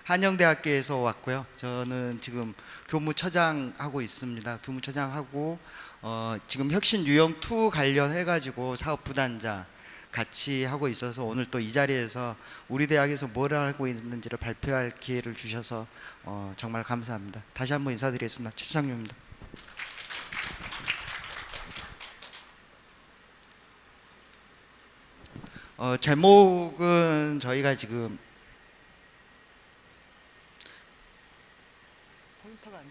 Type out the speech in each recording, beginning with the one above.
한영대학교에서 왔고요. 저는 지금 교무처장 하고 있습니다. 교무처장 하고 지금 혁신 유형 2 관련해 가지고 사업 부단장 같이 하고 있어서 오늘 또 이 자리에서 우리 대학에서 뭘 하고 있는지를 발표할 기회를 주셔서 정말 감사합니다. 다시 한번 인사드리겠습니다. 최창규입니다. 제목은 저희가 지금 포인터가 안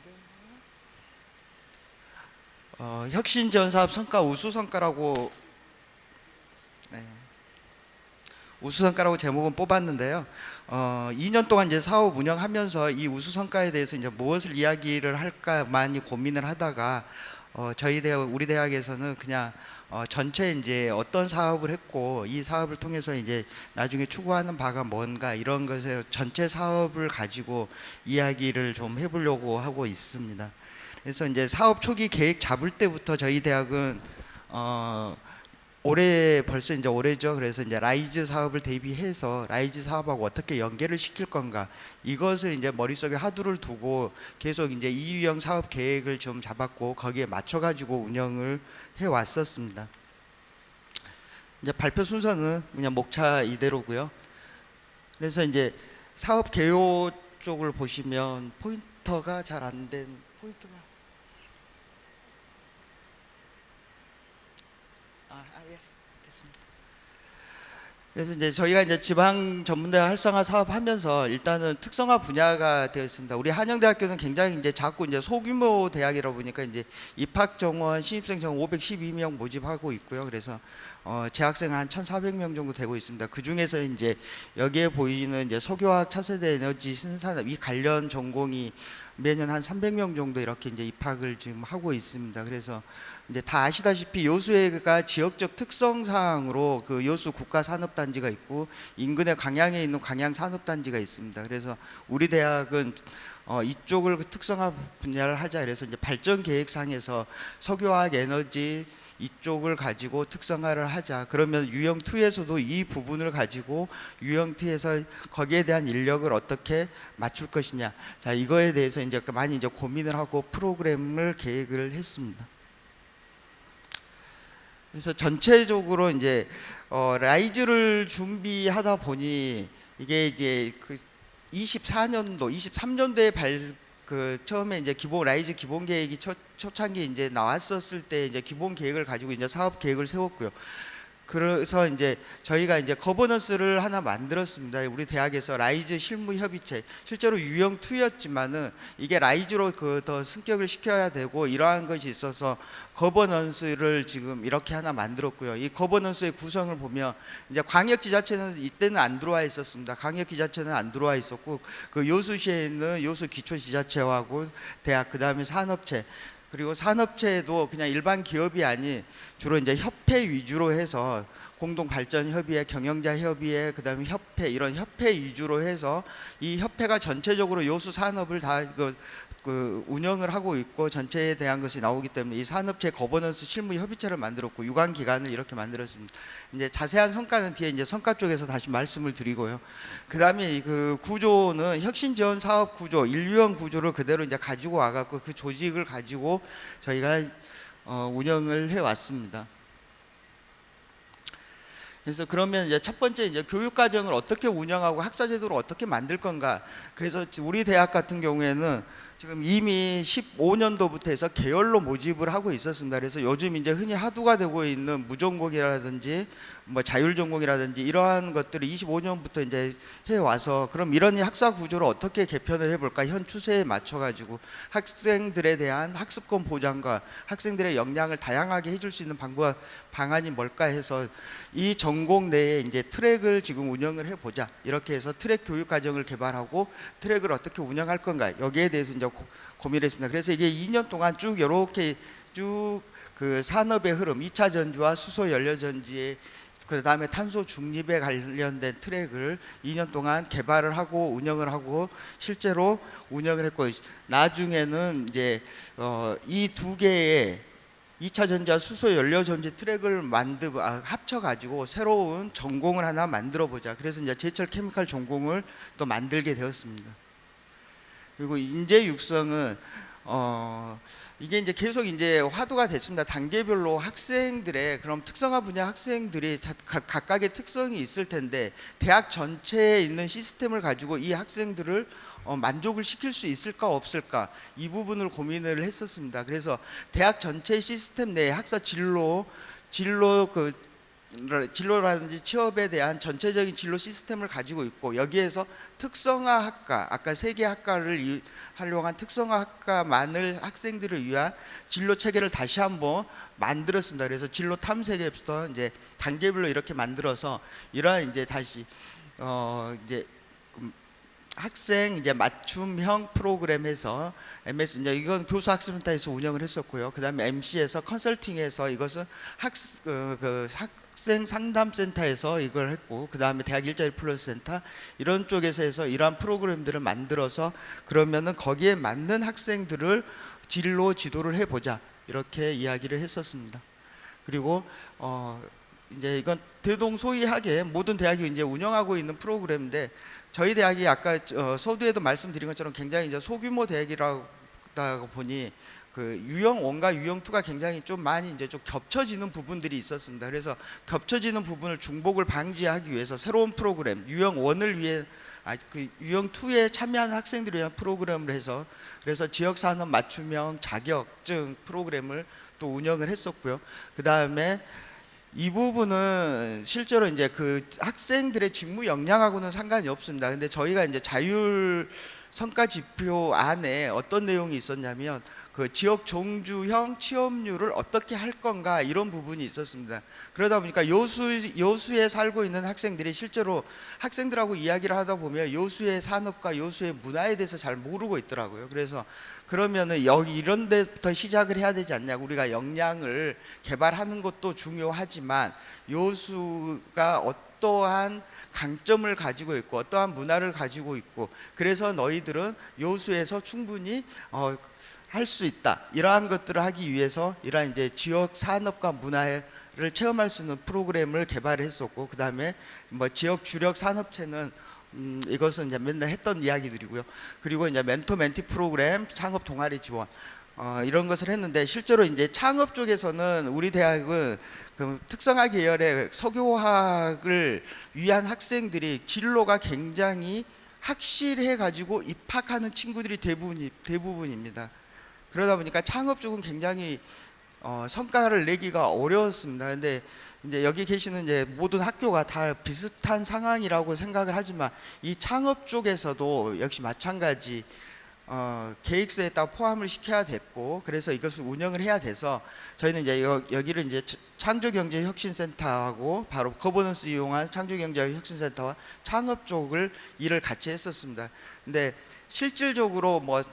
되네요. 혁신 지원 사업 성과 우수 성과라고 우수 성과라고 제목은 뽑았는데요. 2년 동안 이제 사업 운영하면서 이 우수 성과에 대해서 이제 무엇을 이야기를 할까 많이 고민을 하다가 저희 대학 우리 대학에서는 그냥 전체 이제 어떤 사업을 했고 이 사업을 통해서 이제 나중에 추구하는 바가 뭔가 이런 것에 전체 사업을 가지고 이야기를 좀 해보려고 하고 있습니다. 그래서 이제 사업 초기 계획 잡을 때부터 저희 대학은 올해 벌써 이제 올해죠. 그래서 이제 라이즈 사업을 대비해서 라이즈 사업하고 어떻게 연계를 시킬 건가 이것을 이제 머릿속에 하두를 두고 계속 이제 이유형 사업 계획을 좀 잡았고 거기에 맞춰 가지고 운영을 해 왔었습니다. 이제 발표 순서는 그냥 목차 이대로고요. 그래서 이제 사업 개요 쪽을 보시면 포인터가 잘 안 된 포인트가 예, 됐습니다. 그래서 이제 저희가 이제 지방 전문대학 활성화 사업하면서 일단은 특성화 분야가 되어 있습니다. 우리 한영대학교는 굉장히 이제 작고 이제 소규모 대학이라 보니까 이제 입학 정원, 신입생 정원 512명 모집하고 있고요. 그래서 재학생 한 1,400명 정도 되고 있습니다. 그 중에서 이제 여기에 보이는 이제 석유화학, 차세대 에너지 신산업 이 관련 전공이 매년 한 300명 정도 이렇게 이제 입학을 지금 하고 있습니다. 그래서 이제 다 아시다시피 여수가 지역적 특성상으로 그 여수 국가산업단지가 있고 인근의 광양에 있는 광양산업단지가 있습니다. 그래서 우리 대학은 이쪽을 특성화 분야를 하자 그래서 이제 발전 계획상에서 석유화학 에너지 이쪽을 가지고 특성화를 하자. 그러면 유형 2에서도 이 부분을 가지고 유형 2에서 거기에 대한 인력을 어떻게 맞출 것이냐. 자, 이거에 대해서 이제 많이 이제 고민을 하고 프로그램을 계획을 했습니다. 그래서 전체적으로 이제 라이즈를 준비하다 보니 이게 이제 그 24년도, 23년도에 처음에 이제 라이즈 기본 계획이 초창기 이제 나왔었을 때 이제 기본 계획을 가지고 이제 사업 계획을 세웠고요. 그래서 이제 저희가 이제 거버넌스를 하나 만들었습니다. 우리 대학에서 라이즈 실무 협의체 실제로 유형 2였지만은 이게 라이즈로 더 승격을 시켜야 되고 이러한 것이 있어서 거버넌스를 지금 이렇게 하나 만들었고요. 이 거버넌스의 구성을 보면 이제 광역지자체는 이때는 안 들어와 있었습니다. 광역지자체는 안 들어와 있었고 그 여수시에 있는 여수 기초지자체하고 대학 그다음에 산업체 그리고 산업체도 그냥 일반 기업이 아닌 주로 이제 협회 위주로 해서 공동발전협의회, 경영자협의회, 그다음에 협회 이런 협회 위주로 해서 이 협회가 전체적으로 여수 산업을 다 운영을 하고 있고 전체에 대한 것이 나오기 때문에 이 산업체 거버넌스 실무 협의체를 만들었고 유관 기관을 이렇게 만들었습니다. 이제 자세한 성과는 뒤에 이제 성과 쪽에서 다시 말씀을 드리고요. 그다음에 그 구조는 혁신 지원 사업 구조, 인류형 구조를 그대로 이제 가지고 와갖고 그 조직을 가지고 저희가 운영을 해 왔습니다. 그래서 그러면 이제 첫 번째 이제 교육 과정을 어떻게 운영하고 학사 제도를 어떻게 만들 건가. 그래서 우리 대학 같은 경우에는 지금 이미 15년도부터 해서 계열로 모집을 하고 있었습니다. 그래서 요즘 이제 흔히 하두가 되고 있는 무전공이라든지 뭐 자율전공이라든지 이러한 것들을 25년부터 이제 해 와서 그럼 이런 학사 구조를 어떻게 개편을 해볼까 현 추세에 맞춰가지고 학생들에 대한 학습권 보장과 학생들의 역량을 다양하게 해줄 수 있는 방안이 뭘까 해서 이 전공 내에 이제 트랙을 지금 운영을 해보자 이렇게 해서 트랙 교육 과정을 개발하고 트랙을 어떻게 운영할 건가 여기에 대해서 이제 고민했습니다. 그래서 이게 2년 동안 쭉 이렇게 쭉 그 산업의 흐름, 2차 전지와 수소 연료 전지의 그 다음에 탄소 중립에 관련된 트랙을 2년 동안 개발을 하고 운영을 하고 실제로 운영을 했고 나중에는 이제 이 두 개의 2차 전지와 수소 연료 전지 트랙을 합쳐 가지고 새로운 전공을 하나 만들어 보자. 그래서 이제 제철 케미칼 전공을 또 만들게 되었습니다. 그리고 인재 육성은 이게 이제 계속 이제 화두가 됐습니다. 단계별로 학생들의 그럼 특성화 분야 학생들이 각각의 특성이 있을 텐데 대학 전체에 있는 시스템을 가지고 이 학생들을 만족을 시킬 수 있을까 없을까 이 부분을 고민을 했었습니다. 그래서 대학 전체 시스템 내 학사 진로라든지 취업에 대한 전체적인 진로 시스템을 가지고 있고 여기에서 특성화 학과 아까 세 개 학과를 활용한 특성화 학과만을 학생들을 위한 진로 체계를 다시 한번 만들었습니다. 그래서 진로 탐색에부터 이제 단계별로 이렇게 만들어서 이러한 이제 다시 이제 학생 이제 맞춤형 프로그램에서 MS 이제 이건 교수 학습센터에서 운영을 했었고요. 그다음에 MC에서 컨설팅해서 이것은 학생 상담센터에서 이걸 했고, 그다음에 대학 일자리 플러스 센터 이런 쪽에서 해서 이러한 프로그램들을 만들어서 그러면은 거기에 맞는 학생들을 진로 지도를 해보자 이렇게 이야기를 했었습니다. 그리고 이제 이건 대동소이하게 모든 대학이 이제 운영하고 있는 프로그램인데 저희 대학이 아까 서두에도 말씀드린 것처럼 굉장히 이제 소규모 대학이라고 보니 그 유형 1과 유형 2가 굉장히 좀 많이 이제 좀 겹쳐지는 부분들이 있었습니다. 그래서 겹쳐지는 부분을 중복을 방지하기 위해서 새로운 프로그램 유형 1을 위해 그 유형 2에 참여하는 학생들을 위한 프로그램을 해서 그래서 지역 산업 맞춤형 자격증 프로그램을 또 운영을 했었고요. 그 다음에 이 부분은 실제로 이제 그 학생들의 직무 역량하고는 상관이 없습니다. 근데 저희가 이제 자율 성과 지표 안에 어떤 내용이 있었냐면 그 지역 종주형 취업률을 어떻게 할 건가 이런 부분이 있었습니다. 그러다 보니까 여수에 살고 있는 학생들이 실제로 학생들하고 이야기를 하다 보면 여수의 산업과 여수의 문화에 대해서 잘 모르고 있더라고요. 그래서 그러면은 여기 이런 데부터 시작을 해야 되지 않냐. 우리가 역량을 개발하는 것도 중요하지만 여수가 어떠한 강점을 가지고 있고 어떠한 문화를 가지고 있고 그래서 너희들은 여수에서 충분히 할 수 있다. 이러한 것들을 하기 위해서 이러한 이제 지역 산업과 문화를 체험할 수 있는 프로그램을 개발했었고 그 다음에 뭐 지역 주력 산업체는 이것은 이제 맨날 했던 이야기들이고요. 그리고 이제 멘토 멘티 프로그램, 창업 동아리 지원 이런 것을 했는데 실제로 이제 창업 쪽에서는 우리 대학은 그 특성화 계열의 석유화학을 위한 학생들이 진로가 굉장히 확실해 가지고 입학하는 친구들이 대부분입니다. 그러다 보니까 창업 쪽은 굉장히 성과를 내기가 어려웠습니다. 근데 이제 여기 계시는 이제 모든 학교가 다 비슷한 상황이라고 생각을 하지만 이 창업 쪽에서도 역시 마찬가지 계획서에 딱 포함을 시켜야 됐고 그래서 이것을 운영을 해야 돼서 저희는 이제 여기를 이제 창조경제혁신센터하고 바로 거버넌스 이용한 창조경제혁신센터와 창업 쪽을 일을 같이 했었습니다. 근데 실질적으로 뭐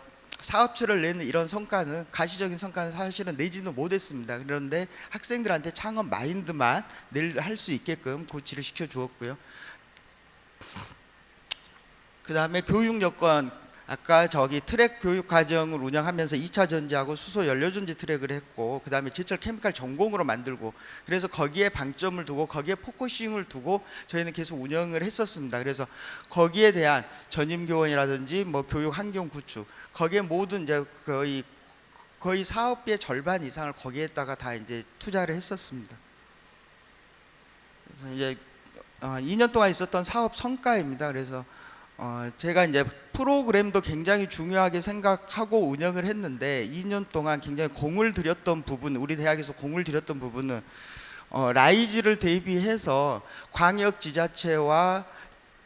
사업체를 내는 이런 성과는 가시적인 성과는 사실은 내지는 못했습니다. 그런데 학생들한테 창업 마인드만 할 수 있게끔 고치를 시켜 주었고요. 그 다음에 교육 여건 아까 저기 트랙 교육 과정을 운영하면서 2차 전지하고 수소 연료전지 트랙을 했고 그 다음에 제철 케미칼 전공으로 만들고 그래서 거기에 방점을 두고 거기에 포커싱을 두고 저희는 계속 운영을 했었습니다. 그래서 거기에 대한 전임 교원이라든지 뭐 교육 환경 구축 거기에 모든 이제 거의 사업비의 절반 이상을 거기에다가 다 이제 투자를 했었습니다. 그래서 이제 2년 동안 있었던 사업 성과입니다. 그래서 제가 이제 프로그램도 굉장히 중요하게 생각하고 운영을 했는데 2년 동안 굉장히 공을 들였던 부분, 우리 대학에서 공을 들였던 부분은 라이즈를 대비해서 광역지자체와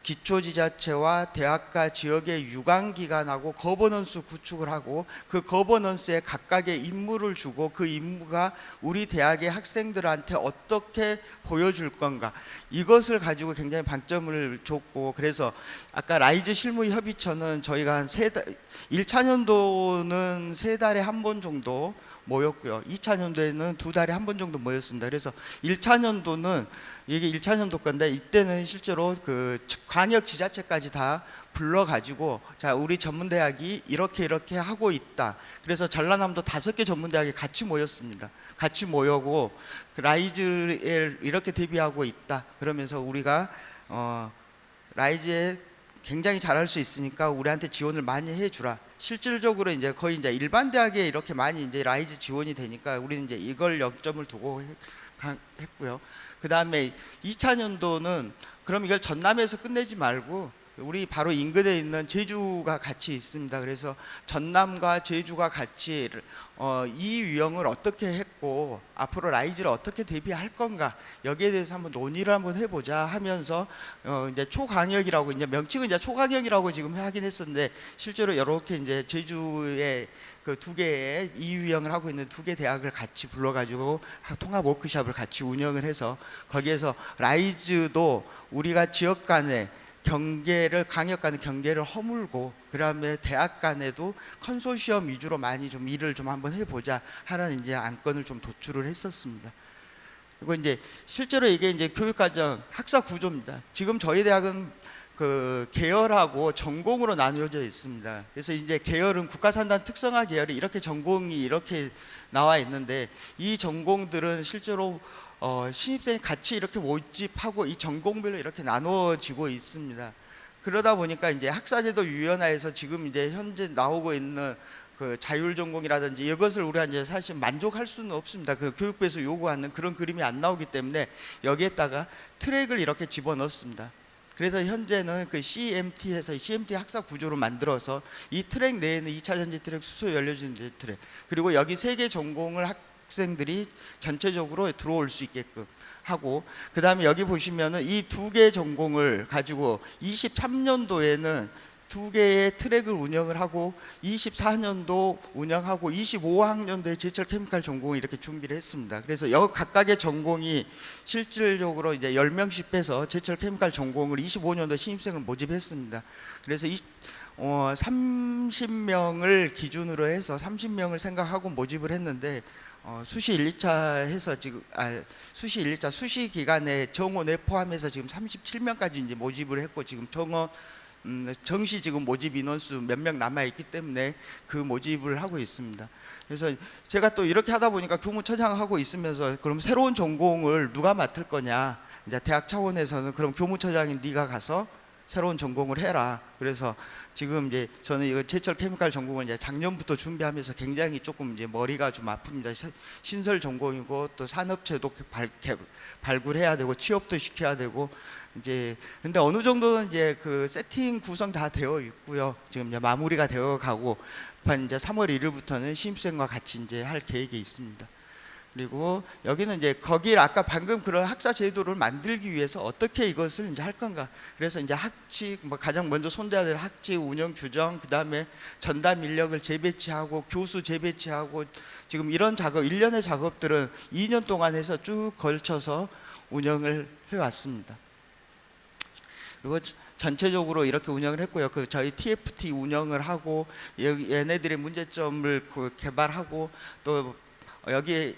기초지자체와 대학과 지역의 유관기관하고 거버넌스 구축을 하고 그 거버넌스에 각각의 임무를 주고 그 임무가 우리 대학의 학생들한테 어떻게 보여줄 건가 이것을 가지고 굉장히 방점을 줬고 그래서 아까 라이즈 실무협의처는 저희가 한 1차년도는 3달에 한 번 정도 모였고요. 2차년도에는 2달에 한 번 정도 모였습니다. 그래서 1차년도는 이게 1차년도 건데 이때는 실제로 그 광역 지자체까지 다 불러가지고 자 우리 전문대학이 이렇게 하고 있다. 그래서 전라남도 5개 전문대학이 같이 모였습니다. 같이 모여고 그 라이즈에 이렇게 대비하고 있다. 그러면서 우리가 라이즈에 굉장히 잘할 수 있으니까 우리한테 지원을 많이 해주라. 실질적으로 이제 거의 이제 일반 대학에 이렇게 많이 이제 라이즈 지원이 되니까 우리는 이제 이걸 역점을 두고 했고요. 그 다음에 2차 년도는 그럼 이걸 전남에서 끝내지 말고 우리 바로 인근에 있는 제주가 같이 있습니다. 그래서 전남과 제주가 같이 이 유형을 어떻게 했고 앞으로 라이즈를 어떻게 대비할 건가 여기에 대해서 한번 논의를 한번 해보자 하면서 이제 초강역이라고 이제 명칭은 이제 초강역이라고 지금 하긴 했었는데 실제로 이렇게 이제 제주의 그 두 개의 이 유형을 하고 있는 두 개 대학을 같이 불러가지고 통합 워크숍을 같이 운영을 해서 거기에서 라이즈도 우리가 지역 간에 경계를 강역 간의 경계를 허물고 그다음에 대학 간에도 컨소시엄 위주로 많이 좀 일을 좀 한번 해보자 하는 이제 안건을 좀 도출을 했었습니다. 그리고 이제 실제로 이게 이제 교육과정 학사 구조입니다. 지금 저희 대학은 그 계열하고 전공으로 나누어져 있습니다. 그래서 이제 계열은 국가산단 특성화 계열이 이렇게 전공이 이렇게 나와 있는데 이 전공들은 실제로 신입생이 같이 이렇게 모집하고 이 전공별로 이렇게 나누어지고 있습니다. 그러다 보니까 이제 학사제도 유연화에서 지금 이제 현재 나오고 있는 그 자율 전공이라든지 이것을 우리가 이제 사실 만족할 수는 없습니다. 그 교육부에서 요구하는 그런 그림이 안 나오기 때문에 여기에다가 트랙을 이렇게 집어넣습니다. 그래서 현재는 그 CMT에서 CMT 학사 구조로 만들어서 이 트랙 내에는 2차 전지 트랙, 수소 연료전지 트랙 그리고 여기 3개 전공을 학생들이 전체적으로 들어올 수 있게끔 하고 그 다음에 여기 보시면은 이 두 개 전공을 가지고 23년도에는 두 개의 트랙을 운영을 하고 24년도 운영하고 25학년도에 제철 케미칼 전공을 이렇게 준비를 했습니다. 그래서 각각의 전공이 실질적으로 이제 10명씩 빼서 제철 케미칼 전공을 25년도 신입생을 모집했습니다. 그래서 30명을 기준으로 해서 30명을 생각하고 모집을 했는데 수시 1, 2차 해서 지금 수시 1, 2차 수시 기간에 정원에 포함해서 지금 37명까지 이제 모집을 했고 지금 정시 지금 모집 인원수 몇 명 남아 있기 때문에 그 모집을 하고 있습니다. 그래서 제가 또 이렇게 하다 보니까 교무처장 하고 있으면서 그럼 새로운 전공을 누가 맡을 거냐 이제 대학 차원에서는 그럼 교무처장인 네가 가서 새로운 전공을 해라. 그래서 지금 이제 저는 이거 제철 케미칼 전공을 이제 작년부터 준비하면서 굉장히 조금 이제 머리가 좀 아픕니다. 신설 전공이고 또 산업체도 발굴해야 되고 취업도 시켜야 되고 이제 근데 어느 정도는 이제 그 세팅 구성 다 되어 있고요. 지금 이제 마무리가 되어 가고 이제 3월 1일부터는 신입생과 같이 이제 할 계획이 있습니다. 그리고 여기는 이제 거기를 아까 방금 그런 학사 제도를 만들기 위해서 어떻게 이것을 이제 할 건가. 그래서 이제 학칙 가장 먼저 손대야 될 학칙 운영 규정 그다음에 전담 인력을 재배치하고 교수 재배치하고 지금 이런 작업 일련의 작업들은 2년 동안 해서 쭉 걸쳐서 운영을 해 왔습니다. 그리고 전체적으로 이렇게 운영을 했고요. 그 저희 TFT 운영을 하고 얘네들의 문제점을 개발하고 또 여기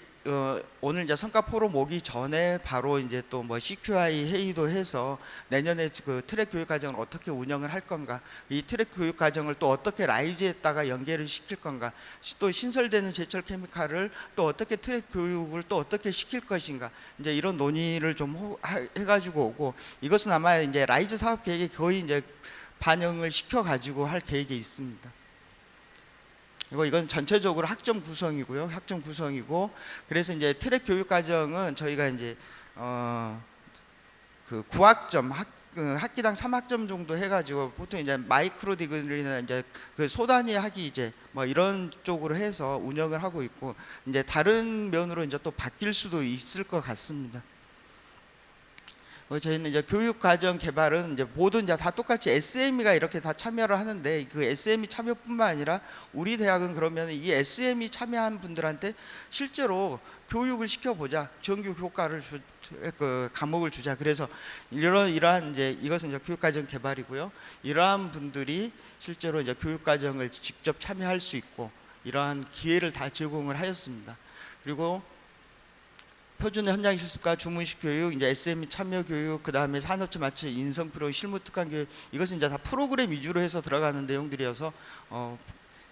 오늘 이제 성과 포럼 오기 전에 바로 이제 또 뭐 CQI 회의도 해서 내년에 그 트랙 교육 과정을 어떻게 운영을 할 건가, 이 트랙 교육 과정을 또 어떻게 라이즈에다가 연계를 시킬 건가, 또 신설되는 제철 케미칼을 또 어떻게 트랙 교육을 또 어떻게 시킬 것인가, 이제 이런 논의를 좀 해가지고 오고, 이것은 아마 이제 라이즈 사업 계획에 거의 이제 반영을 시켜 가지고 할 계획이 있습니다. 이건 전체적으로 학점 구성이고요. 학점 구성이고, 그래서 이제 트랙 교육 과정은 저희가 이제 그 9학점 학기당 3학점 정도 해가지고 보통 이제 마이크로 디그리나 이제 그 소단위 학위 이제 뭐 이런 쪽으로 해서 운영을 하고 있고, 이제 다른 면으로 이제 또 바뀔 수도 있을 것 같습니다. 저희는 이제 교육 과정 개발은 이제 모든 이제 다 똑같이 SME가 이렇게 다 참여를 하는데, 그 SME 참여뿐만 아니라 우리 대학은 그러면 이 SME 참여한 분들한테 실제로 교육을 시켜보자, 정규 교과를 그 과목을 주자. 그래서 이러한 이제 이것은 이제 교육 과정 개발이고요. 이러한 분들이 실제로 이제 교육 과정을 직접 참여할 수 있고 이러한 기회를 다 제공을 하였습니다. 그리고 표준 현장 실습과 주문식 교육, 이제 SME 참여 교육, 그 다음에 산업체 맞춤 인성 프로 실무 특강 교육, 이것은 이제 다 프로그램 위주로 해서 들어가는 내용들이어서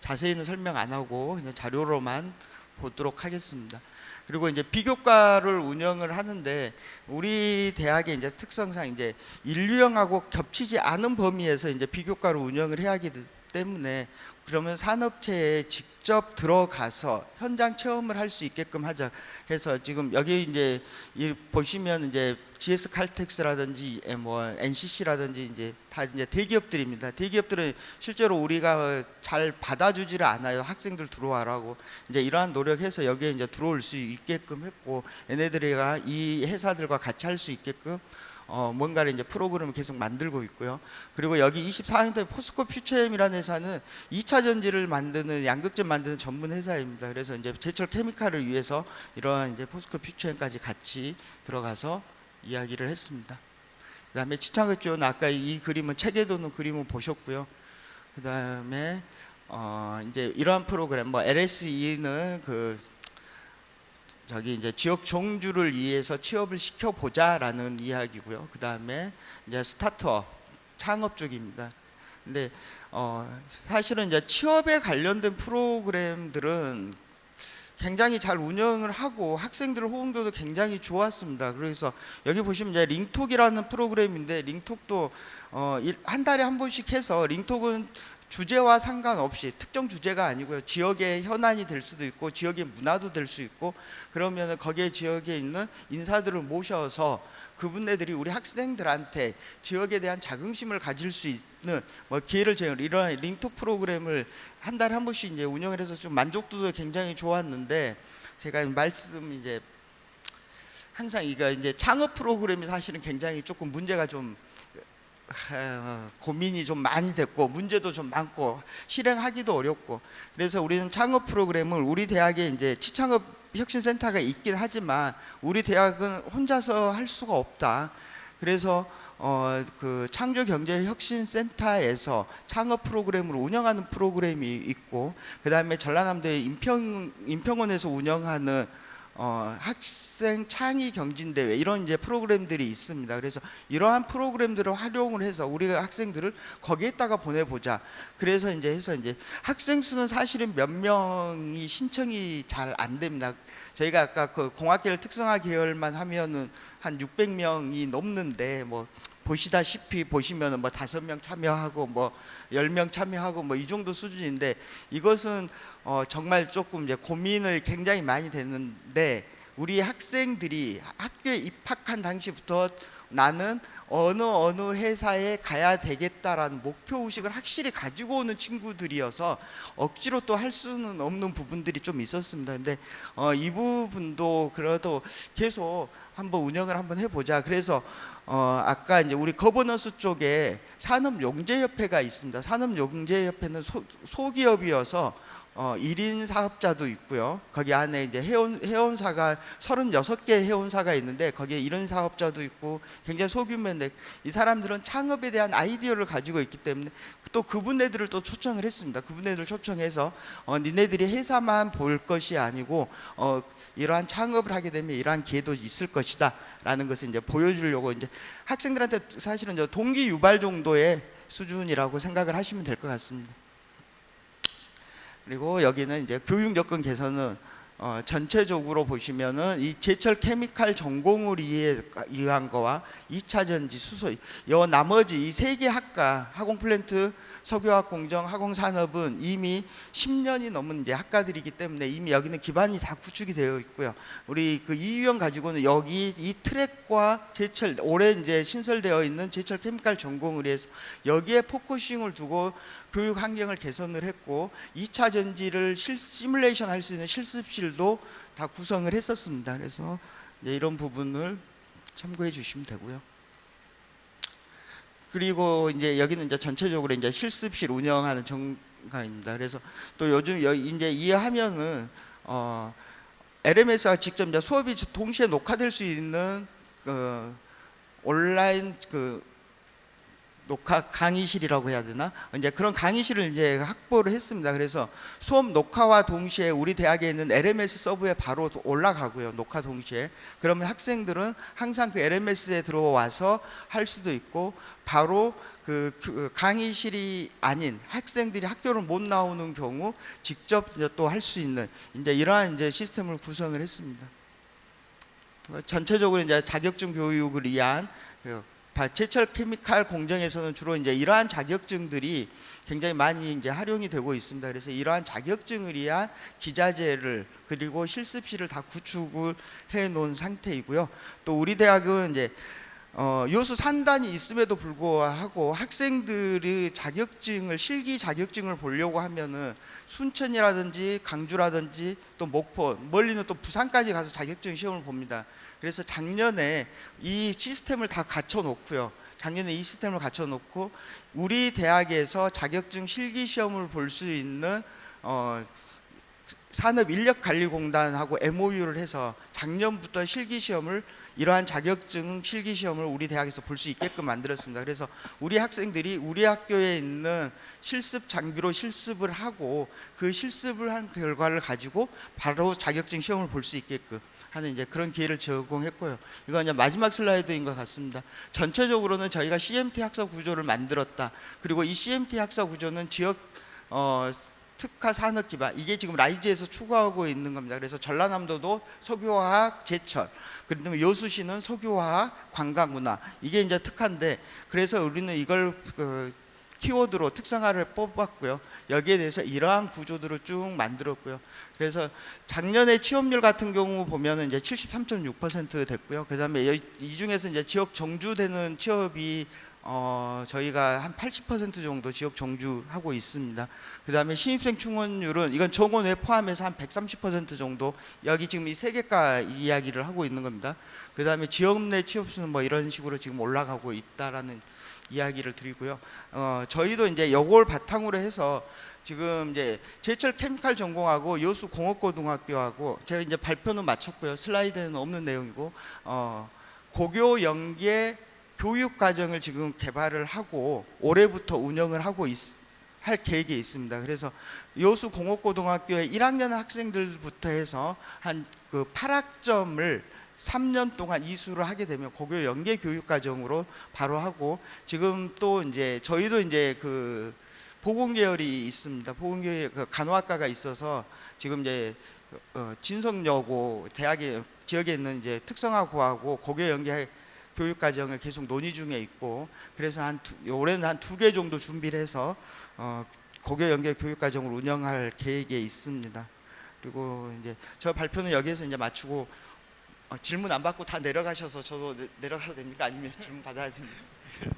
자세히는 설명 안 하고 그냥 자료로만 보도록 하겠습니다. 그리고 이제 비교과를 운영을 하는데, 우리 대학의 이제 특성상 이제 인류형하고 겹치지 않은 범위에서 이제 비교과를 운영을 해야 하기 때문에 그러면 산업체에 직접 들어가서 현장 체험을 할 수 있게끔 하자 해서 지금 여기 이제 보시면 이제 GS 칼텍스라든지 뭐 NCC라든지 이제 다 이제 대기업들입니다. 대기업들은 실제로 우리가 잘 받아주지를 않아요. 학생들 들어와라고 이제 이러한 노력해서 여기에 이제 들어올 수 있게끔 했고, 얘네들이가 이 회사들과 같이 할 수 있게끔 뭔가를 이제 프로그램을 계속 만들고 있고요. 그리고 여기 24년도에 포스코 퓨처엠이라는 회사는 2차 전지를 만드는 양극재 만드는 전문 회사입니다. 그래서 이제 제철 케미칼을 위해서 이러한 이제 포스코 퓨처엠까지 같이 들어가서 이야기를 했습니다. 그다음에 치창급조는 아까 이 그림은 책에 도는 그림은 보셨고요. 그다음에 이제 이러한 프로그램 뭐 LSE는 저기 이제 지역 종주를 위해서 취업을 시켜보자라는 이야기고요. 그 다음에 이제 스타트업 창업 쪽입니다. 근데 사실은 이제 취업에 관련된 프로그램들은 굉장히 잘 운영을 하고 학생들 호응도도 굉장히 좋았습니다. 그래서 여기 보시면 이제 링톡이라는 프로그램인데, 링톡도 한 달에 한 번씩 해서, 링톡은 주제와 상관없이 특정 주제가 아니고요, 지역의 현안이 될 수도 있고 지역의 문화도 될 수 있고, 그러면 거기에 지역에 있는 인사들을 모셔서 그분들이 우리 학생들한테 지역에 대한 자긍심을 가질 수 있는 뭐 기회를 제공을, 이런 링톡 프로그램을 한 달에 한 번씩 이제 운영을 해서 좀 만족도도 굉장히 좋았는데, 제가 말씀 이제 항상 이거 이제 창업 프로그램이 사실은 굉장히 조금 문제가 좀 고민이 좀 많이 됐고 문제도 좀 많고 실행하기도 어렵고, 그래서 우리는 창업 프로그램을 우리 대학에 이제 치창업 혁신센터가 있긴 하지만 우리 대학은 혼자서 할 수가 없다. 그래서 그 창조경제혁신센터에서 창업 프로그램을 운영하는 프로그램이 있고, 그 다음에 전라남도의 인평원에서 운영하는 학생 창의 경진대회, 이런 이제 프로그램들이 있습니다. 그래서 이러한 프로그램들을 활용을 해서 우리가 학생들을 거기에다가 보내보자. 그래서 이제 해서 이제 학생 수는 사실은 몇 명이 신청이 잘 안 됩니다. 저희가 아까 그 공학계열 특성화 계열만 하면은 한 600명이 넘는데, 뭐 보시다시피 보시면은 뭐 5명 참여하고 뭐 10명 참여하고 뭐 이 정도 수준인데, 이것은 정말 조금 이제 고민을 굉장히 많이 됐는데, 우리 학생들이 학교에 입학한 당시부터 나는 어느 회사에 가야 되겠다라는 목표 의식을 확실히 가지고 오는 친구들이어서 억지로 또 할 수는 없는 부분들이 좀 있었습니다. 근데 이 부분도 그래도 계속 한번 운영을 한번 해보자. 그래서 아까 이제 우리 거버넌스 쪽에 산업용재협회가 있습니다. 산업용재협회는 소기업이어서 1인 사업자도 있고요. 거기 안에 이제 회원사가 36개 회원사가 있는데 거기에 1인 사업자도 있고 굉장히 소규모인데, 이 사람들은 창업에 대한 아이디어를 가지고 있기 때문에 또 그분들을 또 초청을 했습니다. 그분들을 초청해서 니네들이 회사만 볼 것이 아니고 이러한 창업을 하게 되면 이러한 기회도 있을 것이다 라는 것을 이제 보여주려고, 이제 학생들한테 사실은 이제 동기 유발 정도의 수준이라고 생각을 하시면 될 것 같습니다. 그리고 여기는 이제 교육 여건 개선은 전체적으로 보시면은 이 제철 케미칼 전공을 이해한 거와 2차 전지 수소, 나머지 이 세 개 학과, 화공플랜트, 석유화학 공정, 화공산업은 이미 10년이 넘은 이제 학과들이기 때문에 이미 여기는 기반이 다 구축이 되어 있고요. 우리 그 이유형 가지고는 여기 이 트랙과 제철, 올해 이제 신설되어 있는 제철 케미칼 전공을 해서 여기에 포커싱을 두고 교육 환경을 개선을 했고, 2차 전지를 시뮬레이션 할 수 있는 실습실도 다 구성을 했었습니다. 그래서 이런 부분을 참고해 주시면 되고요. 그리고 이제 여기는 이제 전체적으로 이제 실습실 운영하는 정강입니다. 그래서 또 요즘 이제 이해하면은 LMS가 직접 이제 수업이 동시에 녹화될 수 있는 온라인 녹화 강의실이라고 해야 되나? 이제 그런 강의실을 이제 확보를 했습니다. 그래서 수업 녹화와 동시에 우리 대학에 있는 LMS 서버에 바로 올라가고요. 녹화 동시에. 그러면 학생들은 항상 그 LMS에 들어와서 할 수도 있고, 바로 그 강의실이 아닌 학생들이 학교를 못 나오는 경우 직접 또 할 수 있는 이제 이러한 이제 시스템을 구성을 했습니다. 전체적으로 이제 자격증 교육을 위한 제철 케미칼 공정에서는 주로 이제 이러한 자격증들이 굉장히 많이 이제 활용이 되고 있습니다. 그래서 이러한 자격증을 위한 기자재를 그리고 실습실을 다 구축을 해 놓은 상태이고요. 또 우리 대학은 이제 요수 산단이 있음에도 불구하고 학생들의 자격증을 실기 자격증을 보려고 하면은 순천이라든지 강주라든지 또 목포 멀리는 또 부산까지 가서 자격증 시험을 봅니다. 그래서 작년에 이 시스템을 다 갖춰 놓고요. 작년에 이 시스템을 갖춰 놓고 우리 대학에서 자격증 실기 시험을 볼 수 있는 산업인력관리공단하고 MOU를 해서 작년부터 실기시험을 이러한 자격증 실기시험을 우리 대학에서 볼 수 있게끔 만들었습니다. 그래서 우리 학생들이 우리 학교에 있는 실습 장비로 실습을 하고 그 실습을 한 결과를 가지고 바로 자격증 시험을 볼 수 있게끔 하는 이제 그런 기회를 제공했고요. 이건 이제 마지막 슬라이드인 것 같습니다. 전체적으로는 저희가 CMT 학사 구조를 만들었다. 그리고 이 CMT 학사 구조는 지역 특화 산업 기반 이게 지금 라이즈에서 추구하고 있는 겁니다. 그래서 전라남도도 석유화학 제철 그다음에 여수시는 석유화학 관광문화 이게 이제 특화인데 그래서 우리는 이걸 키워드로 특성화를 뽑았고요. 여기에 대해서 이러한 구조들을 쭉 만들었고요. 그래서 작년에 취업률 같은 경우 보면은 이제 73.6% 됐고요. 그다음에 이 중에서 이제 지역 정주되는 취업이 저희가 한 80% 정도 지역 정주하고 있습니다. 그 다음에 신입생 충원율은 이건 정원에 포함해서 한 130% 정도 여기 지금 이 세 개과 이야기를 하고 있는 겁니다. 그 다음에 지역 내 취업수는 뭐 이런 식으로 지금 올라가고 있다라는 이야기를 드리고요. 저희도 이제 이걸 바탕으로 해서 지금 이제 제철 케미칼 전공하고 여수 공업고등학교하고 제가 이제 발표는 마쳤고요. 슬라이드에는 없는 내용이고 고교 연계 교육 과정을 지금 개발을 하고 올해부터 운영을 하고 할 계획이 있습니다. 그래서 여수 공업고등학교의 1학년 학생들부터 해서 한 그 8학점을 3년 동안 이수를 하게 되면 고교 연계 교육 과정으로 바로 하고 지금 또 이제 저희도 이제 그 보건 계열이 있습니다. 보건 계열 그 간호학과가 있어서 지금 이제 진성여고 대학에 지역에 있는 이제 특성화고하고 고교 연계 교육 과정을 계속 논의 중에 있고 그래서 올해는 한 2개 정도 준비를 해서 고교 연계 교육 과정을 운영할 계획에 있습니다. 그리고 이제 저 발표는 여기에서 이제 마치고 질문 안 받고 다 내려가셔서 저도 내려가도 됩니까? 아니면 질문 받아야 됩니까?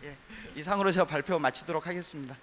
예, 이상으로 제가 발표 마치도록 하겠습니다.